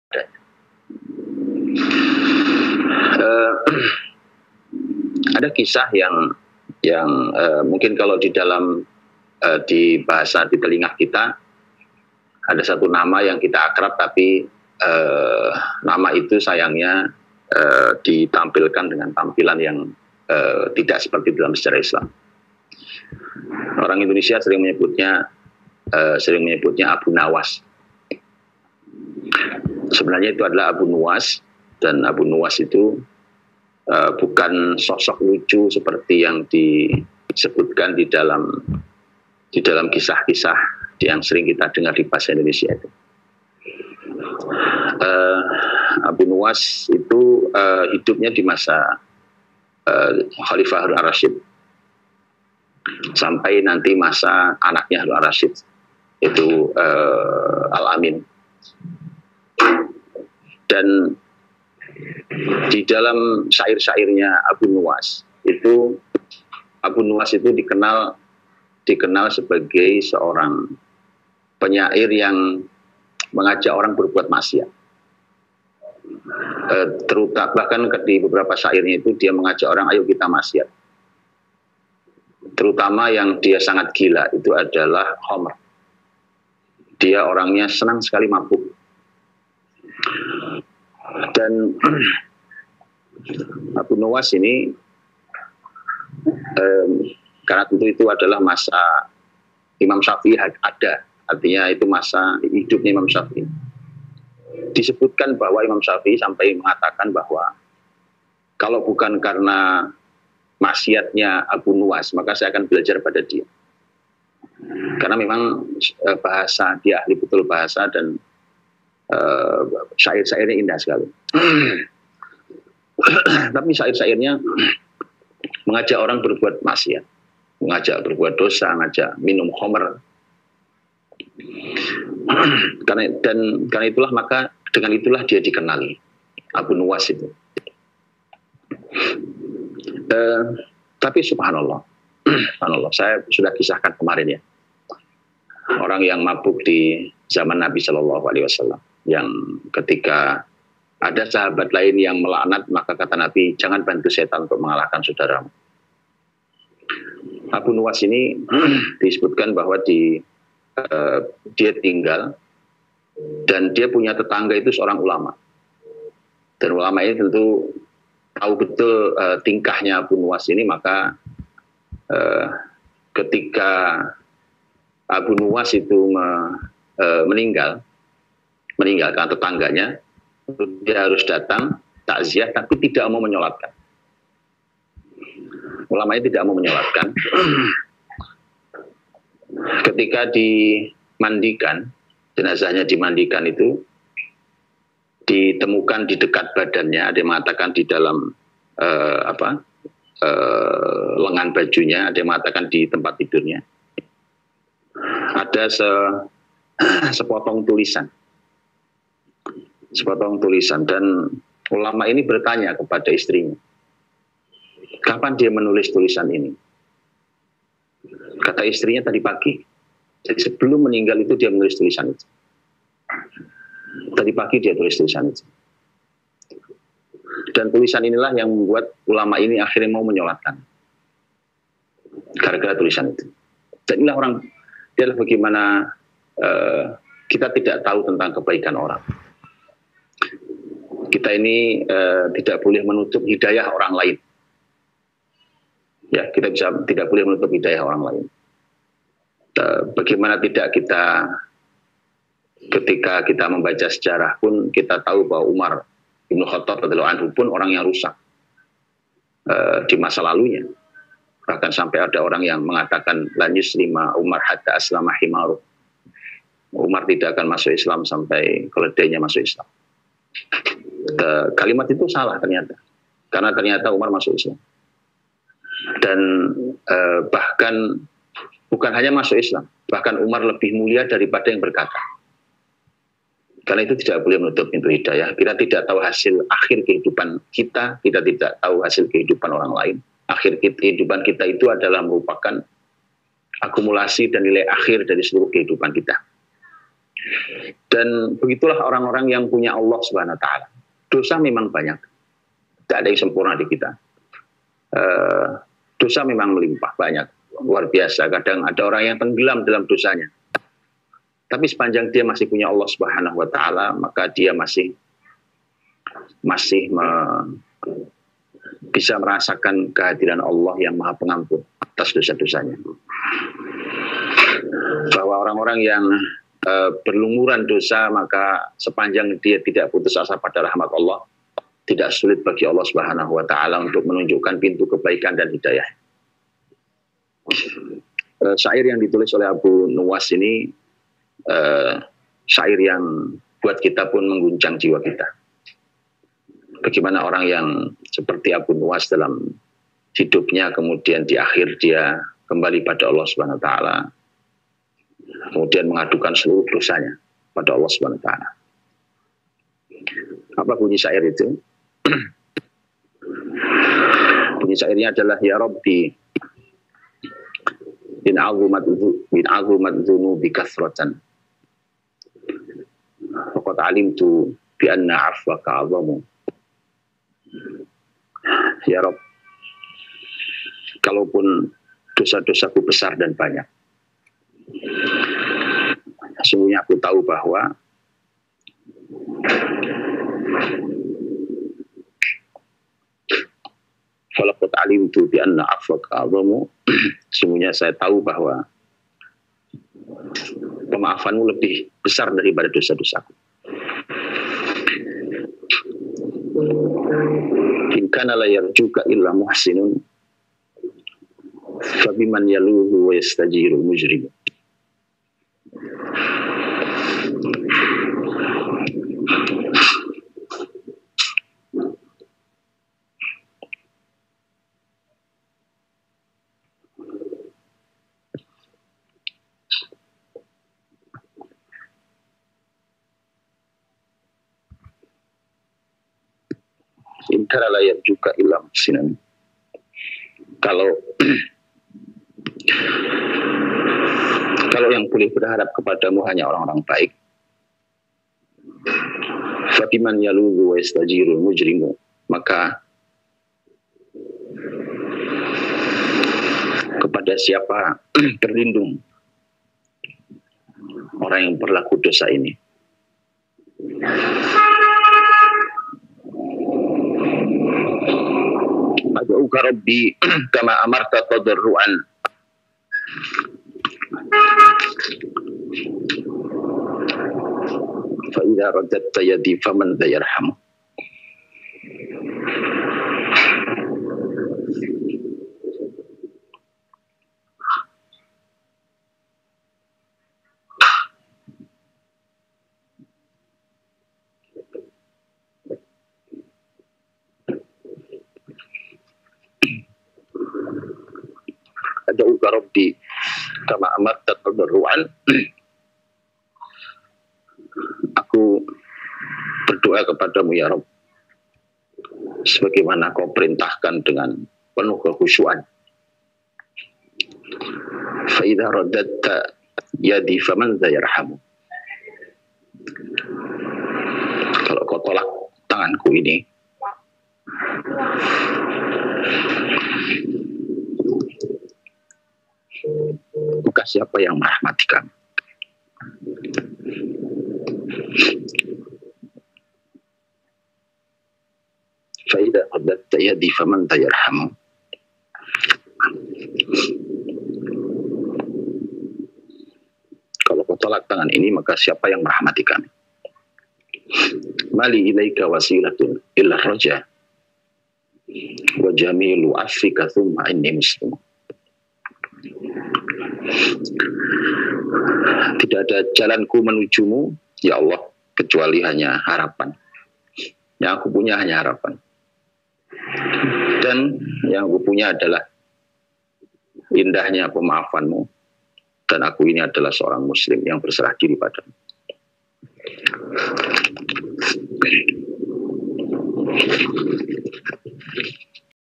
Ada kisah yang mungkin kalau di dalam di bahasa di telinga kita ada satu nama yang kita akrab, tapi nama itu sayangnya ditampilkan dengan tampilan yang tidak seperti dalam sejarah Islam. Orang Indonesia sering menyebutnya Abu Nawas. Sebenarnya itu adalah Abu Nuwas, dan Abu Nuwas itu bukan sosok lucu seperti yang disebutkan di dalam kisah-kisah yang sering kita dengar di bahasa Indonesia itu. Abu Nuwas itu hidupnya di masa Khalifah Harun ar-Rasyid sampai nanti masa anaknya Harun ar-Rasyid, itu Al-Amin. Dan di dalam syair-syairnya Abu Nuwas itu dikenal sebagai seorang penyair yang mengajak orang berbuat maksiat. Terutama bahkan di beberapa syairnya itu dia mengajak orang, ayo kita maksiat. Terutama yang dia sangat gila itu adalah Homer. Dia orangnya senang sekali mabuk. Dan Abu Nuwas ini karena tentu itu adalah masa Imam Syafi'i ada, artinya itu masa hidupnya Imam Syafi'i. Disebutkan bahwa Imam Syafi'i sampai mengatakan bahwa kalau bukan karena maksiatnya Abu Nuwas, maka saya akan belajar pada dia. Karena memang bahasa, dia ahli betul bahasa, dan syair-syairnya indah sekali. Tapi syair-syairnya mengajak orang berbuat maksiat, mengajak berbuat dosa, mengajak minum khamr. Karena itulah, maka dengan itulah dia dikenali, Abu Nuwas itu. Tapi subhanallah, saya sudah kisahkan kemarin ya, orang yang mabuk di zaman Nabi Shallallahu Alaihi Wasallam, yang ketika ada sahabat lain yang melaknat, maka kata Nabi, jangan bantu setan untuk mengalahkan saudaramu. Abu Nuwas ini disebutkan bahwa dia tinggal, dan dia punya tetangga itu seorang ulama, dan ulama ini tentu tahu betul tingkahnya Abu Nuwas ini. Maka ketika Abu Nuwas itu meninggalkan tetangganya, dia harus datang takziah, tapi tidak mau menyolatkan. Ulama ini tidak mau menyolatkan. Ketika dimandikan, jenazahnya dimandikan itu ditemukan di dekat badannya, ada yang mengatakan di dalam lengan bajunya, ada yang mengatakan di tempat tidurnya, ada sepotong tulisan. Dan ulama ini bertanya kepada istrinya, kapan dia menulis tulisan ini? Kata istrinya, tadi pagi. Jadi sebelum meninggal itu dia menulis tulisan itu. Tadi pagi dia tulis tulisan itu. Dan tulisan inilah yang membuat ulama ini akhirnya mau menyolatkan, gara-gara tulisan itu. Dan inilah bagaimana kita tidak tahu tentang kebaikan orang. Kita ini tidak boleh menutup hidayah orang lain. Ya, kita tidak boleh menutup hidayah orang lain. Bagaimana tidak kita, ketika kita membaca sejarah pun kita tahu bahwa Umar bin Khattab radhiyallahu anhu pun orang yang rusak di masa lalunya. Bahkan sampai ada orang yang mengatakan lan yuslima Umar hatta aslama himaru. Umar tidak akan masuk Islam sampai keledainya masuk Islam. Kalimat itu salah ternyata, karena ternyata Umar masuk Islam. Dan bahkan bukan hanya masuk Islam, bahkan Umar lebih mulia daripada yang berkata. Karena itu tidak boleh menutup pintu hidayah. Kita tidak tahu hasil akhir kehidupan kita tidak tahu hasil kehidupan orang lain. Akhir kehidupan kita itu adalah merupakan akumulasi dan nilai akhir dari seluruh kehidupan kita. Dan begitulah orang-orang yang punya Allah Subhanahu wa taala. Dosa memang banyak. Tidak ada yang sempurna di kita. Dosa memang melimpah banyak, luar biasa. Kadang ada orang yang tenggelam dalam dosanya. Tapi sepanjang dia masih punya Allah Subhanahu wa taala, maka dia masih bisa merasakan kehadiran Allah yang Maha Pengampun atas dosa-dosanya. Bahwa orang-orang yang berlumuran dosa, maka sepanjang dia tidak putus asa pada rahmat Allah, tidak sulit bagi Allah Subhanahu wa taala untuk menunjukkan pintu kebaikan dan hidayah. Syair yang ditulis oleh Abu Nuwas ini syair yang buat kita pun mengguncang jiwa kita. Bagaimana orang yang seperti Abu Nuwas dalam hidupnya, kemudian di akhir dia kembali pada Allah Subhanahu wa taala, kemudian mengadukan seluruh dosanya pada Allah Subhanahu wa taala. Apa bunyi syair itu? Bunyi syairnya adalah, ya Rabbi bin azumat dzunubi kasratan faqad alimtu bi anna 'afwaka 'azamu. Ya Rabb, kalaupun dosa-dosaku besar dan banyak, sesungguhnya aku tahu bahwa falaqad alimtu bi anna 'afwaka 'azamu, sesungguhnya saya tahu bahwa pemaafanmu lebih besar daripada dosa-dosaku. In kana la yarjuka illa muhsinun fabiman yaluhu wa yastajiru mujrim. Inkara la yarjuka illa muhsinan. Kalau yang boleh berharap kepadamu hanya orang-orang baik, fabiman yaluhu wa yastajiru mujrimu, maka kepada siapa berlindung orang yang berlaku dosa ini? Ad'uka Rabbi kama amarta tadarruan fa idza raddatta yadi faman dha yarhamu. Ad'uka Rabbi kama amarta tadarruan, aku berdoa kepadamu ya Rabb sebagaimana kau perintahkan dengan penuh kekhusyuan. Fa idza raddatta yadi faman dha yarhamu, kalau kau tolak tanganku ini, maka siapa yang merahmati kami? Fa idza raddatta yadi faman dha yarhamu, kalau kau tolak tangan ini, maka siapa yang merahmati kami? Mali ilaika wasilatun illa raja wa jamilu afika thumma inni muslim. Tidak ada jalanku menujumu ya Allah kecuali hanya harapan. Yang aku punya hanya harapan, dan yang aku punya adalah indahnya pemaafanmu, dan aku ini adalah seorang muslim yang berserah diri padamu.